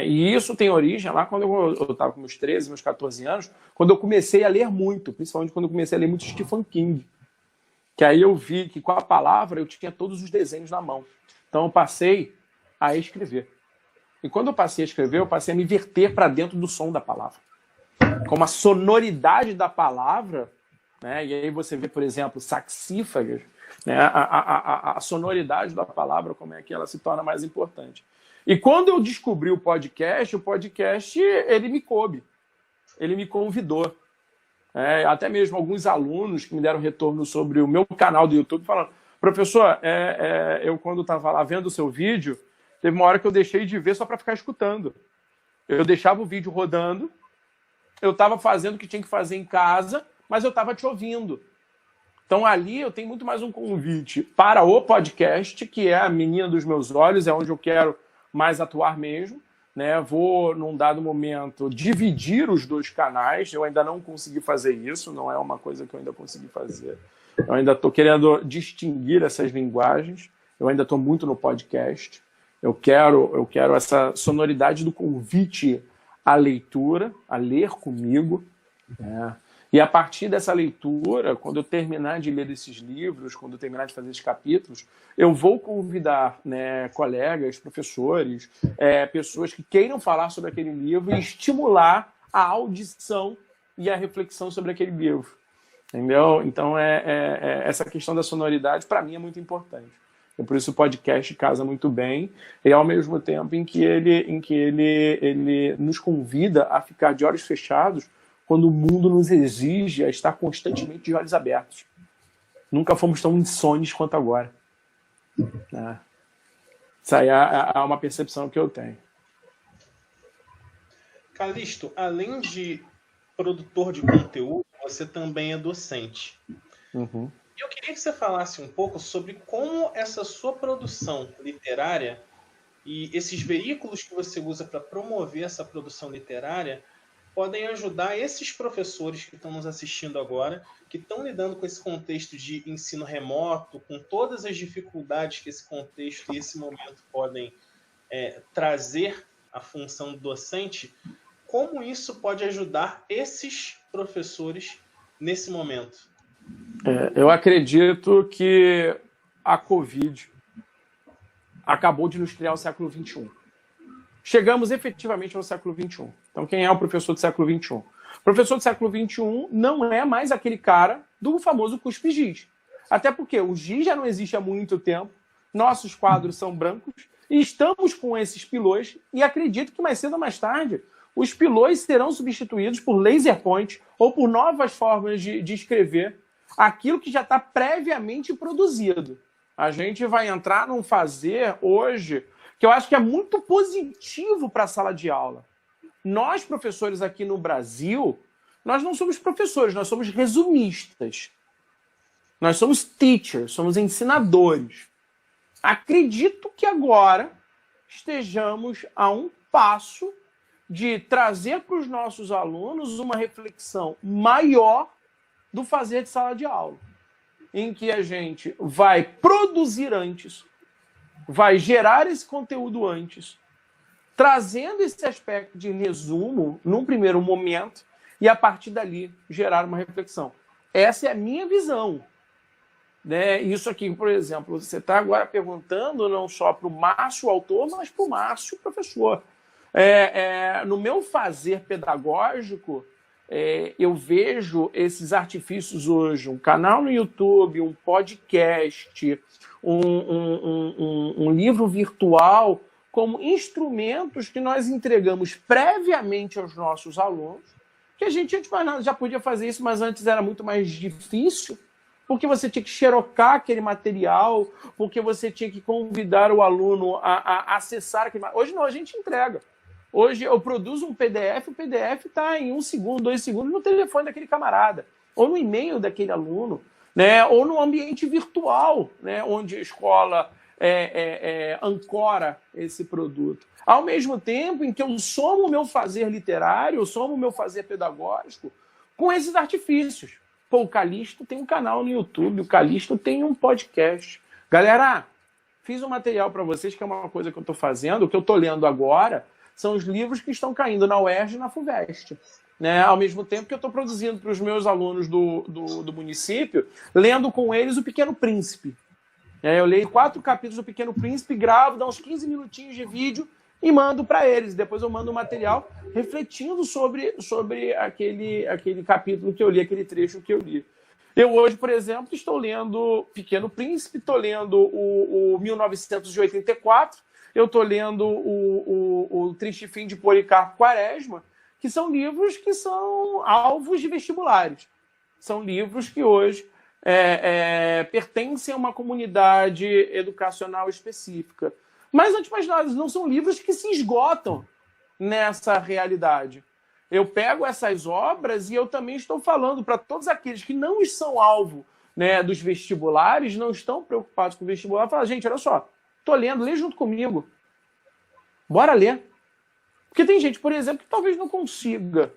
E isso tem origem lá quando eu estava com meus 13, meus 14 anos, quando eu comecei a ler muito, principalmente quando eu comecei a ler muito Stephen King. Que aí eu vi que com a palavra eu tinha todos os desenhos na mão. Então eu passei a escrever. E quando eu passei a escrever, eu passei a me verter para dentro do som da palavra. Como a sonoridade da palavra, né? E aí você vê, por exemplo, saxífagas, né? A sonoridade da palavra, como é que ela se torna mais importante. E quando eu descobri o podcast ele me coube, ele me convidou. Até mesmo alguns alunos que me deram retorno sobre o meu canal do YouTube falando: professor, eu quando estava lá vendo o seu vídeo, teve uma hora que eu deixei de ver só para ficar escutando. Eu deixava o vídeo rodando, eu estava fazendo o que tinha que fazer em casa, mas eu estava te ouvindo. Então ali eu tenho muito mais um convite para o podcast, que é a menina dos meus olhos, é onde eu quero mais atuar mesmo. Vou, num dado momento, dividir os 2 canais. Eu ainda não consegui fazer isso, não é uma coisa que eu ainda consegui fazer. Eu ainda estou querendo distinguir essas linguagens. Eu ainda estou muito no podcast. Eu quero essa sonoridade do convite à leitura, a ler comigo. E a partir dessa leitura, quando eu terminar de ler esses livros, quando eu terminar de fazer esses capítulos, eu vou convidar, colegas, professores, pessoas que queiram falar sobre aquele livro e estimular a audição e a reflexão sobre aquele livro. Entendeu? Então, essa questão da sonoridade, para mim, é muito importante. E por isso o podcast casa muito bem, e ao mesmo tempo em que ele nos convida a ficar de olhos fechados quando o mundo nos exige a estar constantemente de olhos abertos. Nunca fomos tão insones quanto agora. Isso aí é uma percepção que eu tenho. Calixto, além de produtor de conteúdo, você também é docente. Uhum. Eu queria que você falasse um pouco sobre como essa sua produção literária e esses veículos que você usa para promover essa produção literária podem ajudar esses professores que estão nos assistindo agora, que estão lidando com esse contexto de ensino remoto, com todas as dificuldades que esse contexto e esse momento podem trazer à função do docente. Como isso pode ajudar esses professores nesse momento? Eu acredito que a Covid acabou de nos criar o século XXI. Chegamos efetivamente ao século XXI. Então, quem é o professor do século XXI? O professor do século XXI não é mais aquele cara do famoso cuspe-giz. Até porque o giz já não existe há muito tempo, nossos quadros são brancos, e estamos com esses pilões, e acredito que mais cedo ou mais tarde, os pilões serão substituídos por laser point ou por novas formas de escrever aquilo que já está previamente produzido. A gente vai entrar num fazer hoje que eu acho que é muito positivo para a sala de aula. Nós, professores aqui no Brasil, nós não somos professores, nós somos resumistas. Nós somos teachers, somos ensinadores. Acredito que agora estejamos a um passo de trazer para os nossos alunos uma reflexão maior do fazer de sala de aula, em que a gente vai produzir antes, vai gerar esse conteúdo antes, trazendo esse aspecto de resumo num primeiro momento e, a partir dali, gerar uma reflexão. Essa é a minha visão. Isso aqui, por exemplo, você está agora perguntando não só para o Márcio, autor, mas para o Márcio, professor. No meu fazer pedagógico, eu vejo esses artifícios hoje, um canal no YouTube, um podcast, um livro virtual, como instrumentos que nós entregamos previamente aos nossos alunos, que a gente antes já podia fazer isso, mas antes era muito mais difícil, porque você tinha que xerocar aquele material, porque você tinha que convidar o aluno a acessar aquele material. Hoje não, a gente entrega. Hoje eu produzo um PDF, o PDF está em 1 segundo, 2 segundos no telefone daquele camarada, ou no e-mail daquele aluno, ou no ambiente virtual, onde a escola ancora esse produto. Ao mesmo tempo em que eu somo o meu fazer literário, eu somo o meu fazer pedagógico com esses artifícios. O Calixto tem um canal no YouTube, o Calixto tem um podcast. Galera, fiz um material para vocês, que é uma coisa que eu estou fazendo, que eu estou lendo agora, são os livros que estão caindo na UERJ e na FUVEST. Né? Ao mesmo tempo que eu estou produzindo para os meus alunos do município, lendo com eles O Pequeno Príncipe. Eu leio 4 capítulos do Pequeno Príncipe, gravo, dou uns 15 minutinhos de vídeo e mando para eles. Depois eu mando o material refletindo sobre aquele capítulo que eu li, aquele trecho que eu li. Eu hoje, por exemplo, estou lendo Pequeno Príncipe, estou lendo o 1984, eu estou lendo o Triste Fim de Policarpo Quaresma, que são livros que são alvos de vestibulares. São livros que hoje pertencem a uma comunidade educacional específica. Mas, antes de mais nada, não são livros que se esgotam nessa realidade. Eu pego essas obras e eu também estou falando para todos aqueles que não são alvo, né, dos vestibulares, não estão preocupados com o vestibular, falar, gente, olha só, estou lendo, lê junto comigo. Bora ler. Porque tem gente, por exemplo, que talvez não consiga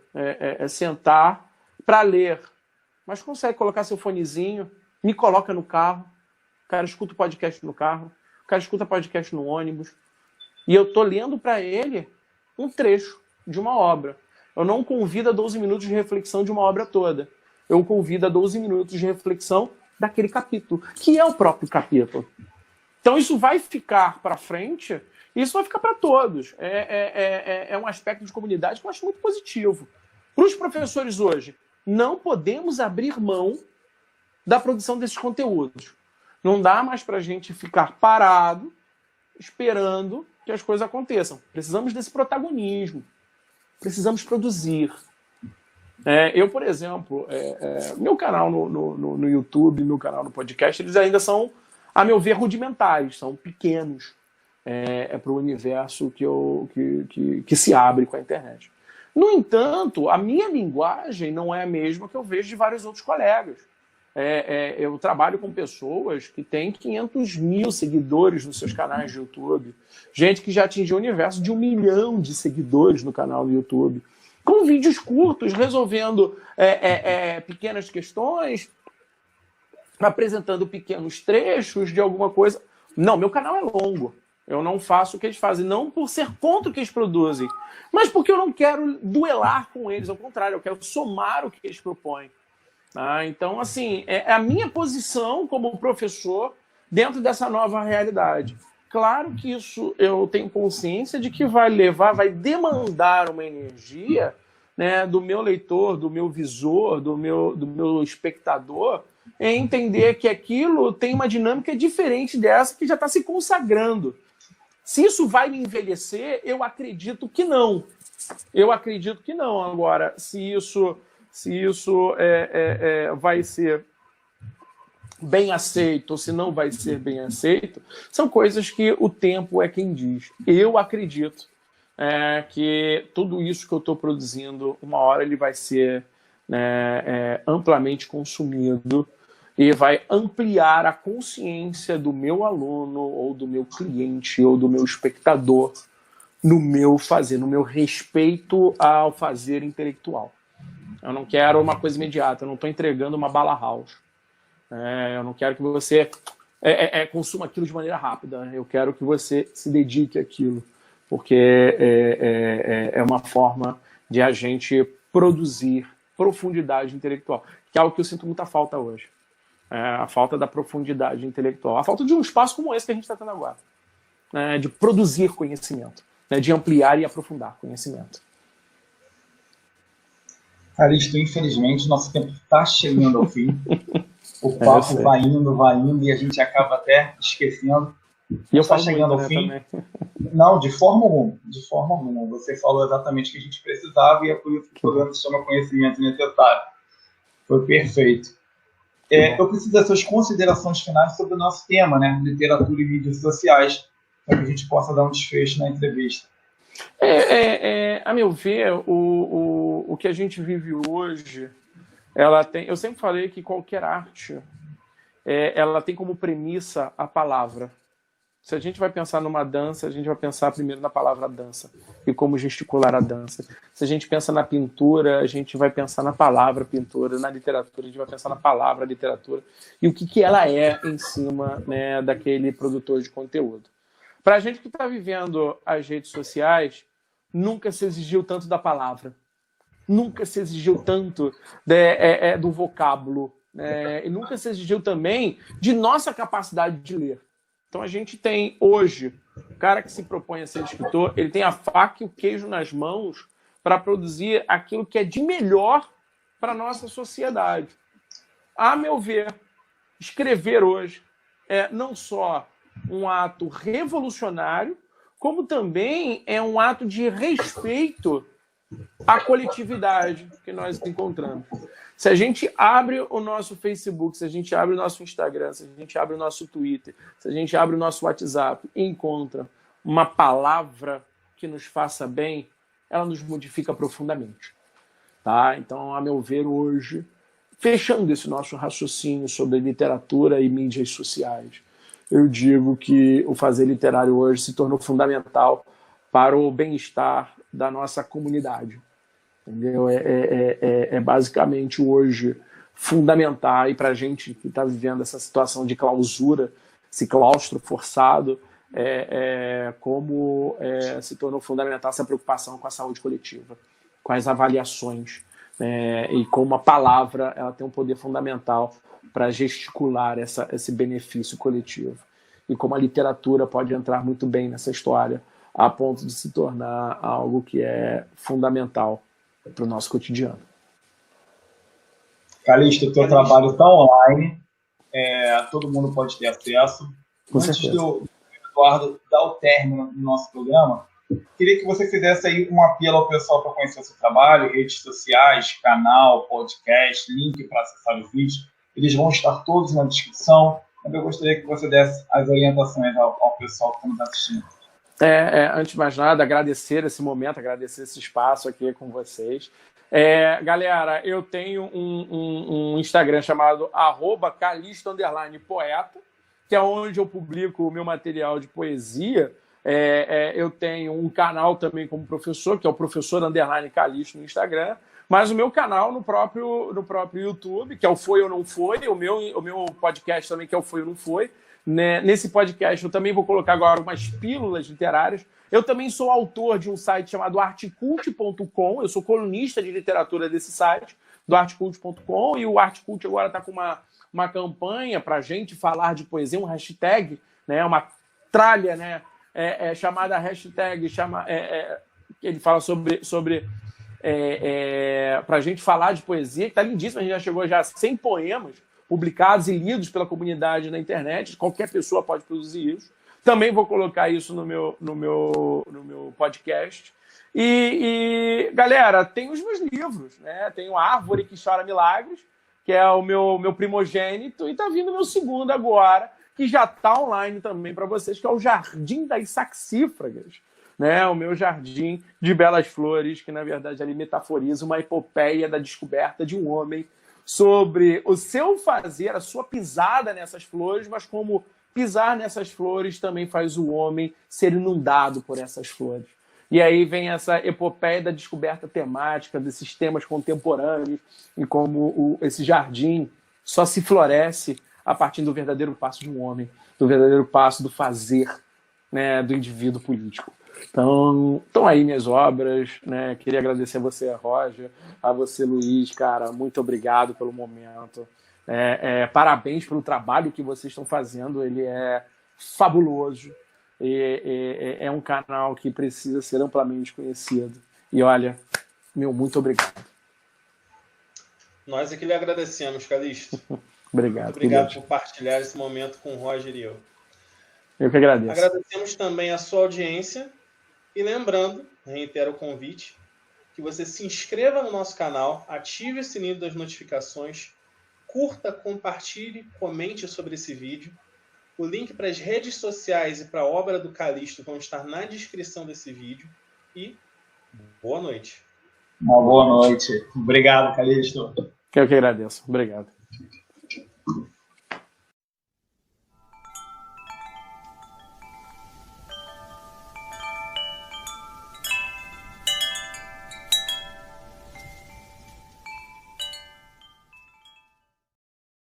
sentar para ler, mas consegue colocar seu fonezinho, me coloca no carro, o cara escuta o podcast no carro, o cara escuta podcast no ônibus, e eu estou lendo para ele um trecho de uma obra. Eu não convido a 12 minutos de reflexão de uma obra toda. Eu convido a 12 minutos de reflexão daquele capítulo, que é o próprio capítulo. Então isso vai ficar para frente, e isso vai ficar para todos. É um aspecto de comunidade que eu acho muito positivo. Para os professores hoje, não podemos abrir mão da produção desses conteúdos. Não dá mais para a gente ficar parado, esperando que as coisas aconteçam. Precisamos desse protagonismo. Precisamos produzir. Eu, por exemplo, meu canal no YouTube, meu canal no podcast, eles ainda são, a meu ver, rudimentares, são pequenos para o universo que se abre com a internet. No entanto, a minha linguagem não é a mesma que eu vejo de vários outros colegas. Eu trabalho com pessoas que têm 500 mil seguidores nos seus canais de YouTube. Gente que já atingiu o universo de 1 milhão de seguidores no canal do YouTube. Com vídeos curtos, resolvendo pequenas questões, apresentando pequenos trechos de alguma coisa. Não, meu canal é longo. Eu não faço o que eles fazem, não por ser contra o que eles produzem, mas porque eu não quero duelar com eles, ao contrário, eu quero somar o que eles propõem. Então, assim, é a minha posição como professor dentro dessa nova realidade. Claro que isso eu tenho consciência de que vai demandar uma energia, né, do meu leitor, do meu visor, do meu espectador, em entender que aquilo tem uma dinâmica diferente dessa que já está se consagrando. Se isso vai me envelhecer, eu acredito que não. Eu acredito que não. Agora, se isso vai ser bem aceito ou se não vai ser bem aceito, são coisas que o tempo é quem diz. Eu acredito que tudo isso que eu estou produzindo, uma hora ele vai ser amplamente consumido e vai ampliar a consciência do meu aluno ou do meu cliente ou do meu espectador no meu fazer, no meu respeito ao fazer intelectual. Eu não quero uma coisa imediata, eu não estou entregando uma bala house. Eu não quero que você consuma aquilo de maneira rápida. Eu quero que você se dedique àquilo, porque é uma forma de a gente produzir profundidade intelectual, que é algo que eu sinto muita falta hoje. A falta da profundidade intelectual, a falta de um espaço como esse que a gente está tendo agora, de produzir conhecimento, de ampliar e aprofundar conhecimento. Calixto, infelizmente, nosso tempo está chegando ao fim. O papo vai indo e a gente acaba até esquecendo. E eu está chegando ao fim. Também. Não, de forma alguma. De forma alguma. Você falou exatamente o que a gente precisava e é por isso que o programa se chama Conhecimento Necessário. Foi perfeito. Eu preciso das suas considerações finais sobre o nosso tema, né? Literatura e mídias sociais, para que a gente possa dar um desfecho na entrevista. A meu ver, o que a gente vive hoje, ela tem. Eu sempre falei que qualquer arte, ela tem como premissa a palavra. Se a gente vai pensar numa dança, a gente vai pensar primeiro na palavra dança e como gesticular a dança. Se a gente pensa na pintura, a gente vai pensar na palavra pintura. Na literatura, a gente vai pensar na palavra literatura e o que ela é em cima, né, daquele produtor de conteúdo. Para a gente que está vivendo as redes sociais, nunca se exigiu tanto da palavra, nunca se exigiu tanto do vocábulo, e nunca se exigiu também de nossa capacidade de ler. Então a gente tem hoje, o cara que se propõe a ser escritor, ele tem a faca e o queijo nas mãos para produzir aquilo que é de melhor para a nossa sociedade. A meu ver, escrever hoje é não só um ato revolucionário, como também é um ato de respeito à coletividade que nós encontramos. Se a gente abre o nosso Facebook, se a gente abre o nosso Instagram, se a gente abre o nosso Twitter, se a gente abre o nosso WhatsApp e encontra uma palavra que nos faça bem, ela nos modifica profundamente. Tá? Então, a meu ver, hoje, fechando esse nosso raciocínio sobre literatura e mídias sociais, eu digo que o fazer literário hoje se tornou fundamental para o bem-estar da nossa comunidade. Entendeu? É basicamente hoje fundamental, e para a gente que está vivendo essa situação de clausura, esse claustro forçado, como se tornou fundamental essa preocupação com a saúde coletiva, com as avaliações, e como a palavra ela tem um poder fundamental para gesticular esse benefício coletivo. E como a literatura pode entrar muito bem nessa história, a ponto de se tornar algo que é fundamental para o nosso cotidiano. Calixto, o teu trabalho está online, todo mundo pode ter acesso. Com Antes certeza. do Eduardo dar o término do nosso programa, queria que você fizesse aí um apelo ao pessoal para conhecer o seu trabalho, redes sociais, canal, podcast, link para acessar os vídeos. Eles vão estar todos na descrição, mas eu gostaria que você desse as orientações ao pessoal que está nos assistindo. Antes de mais nada, agradecer esse momento, agradecer esse espaço aqui com vocês. Galera, eu tenho um Instagram chamado @calixto_poeta, que é onde eu publico o meu material de poesia. Eu tenho um canal também como professor, que é o professor_Calixto no Instagram, mas o meu canal no próprio YouTube, que é o Foi ou Não Foi, o meu podcast também, que é o Foi ou Não Foi. Nesse podcast eu também vou colocar agora umas pílulas literárias. Eu também sou autor de um site chamado artcult.com, eu sou colunista de literatura desse site, do artcult.com, e o Artcult agora está com uma campanha para a gente falar de poesia, um hashtag, uma tralha, chamada hashtag, ele fala sobre para a gente falar de poesia, que está lindíssimo, a gente já chegou a 100 poemas publicados e lidos pela comunidade na internet, qualquer pessoa pode produzir isso. Também vou colocar isso no meu podcast. E galera, tem os meus livros, Tem o Árvore que Chora Milagres, que é o meu primogênito, e está vindo o meu segundo agora, que já está online também para vocês, que é o Jardim das Saxífragas, o meu jardim de belas flores, que na verdade ali metaforiza uma epopeia da descoberta de um homem sobre o seu fazer, a sua pisada nessas flores, mas como pisar nessas flores também faz o homem ser inundado por essas flores. E aí vem essa epopeia da descoberta temática desses temas contemporâneos e como esse jardim só se floresce a partir do verdadeiro passo de um homem, do verdadeiro passo do fazer, do indivíduo político. Então, estão aí minhas obras, Queria agradecer a você, Roger, a você, Luiz, cara, muito obrigado pelo momento. Parabéns pelo trabalho que vocês estão fazendo, ele é fabuloso. É um canal que precisa ser amplamente conhecido. E olha, muito obrigado. Nós é que lhe agradecemos, Calixto. Obrigado. Muito obrigado por partilhar esse momento com o Roger e eu. Eu que agradeço. Agradecemos também a sua audiência e lembrando, reitero o convite, que você se inscreva no nosso canal, ative o sininho das notificações, curta, compartilhe, comente sobre esse vídeo. O link para as redes sociais e para a obra do Calixto vão estar na descrição desse vídeo. E boa noite. Uma boa noite. Obrigado, Calixto. Eu que agradeço. Obrigado.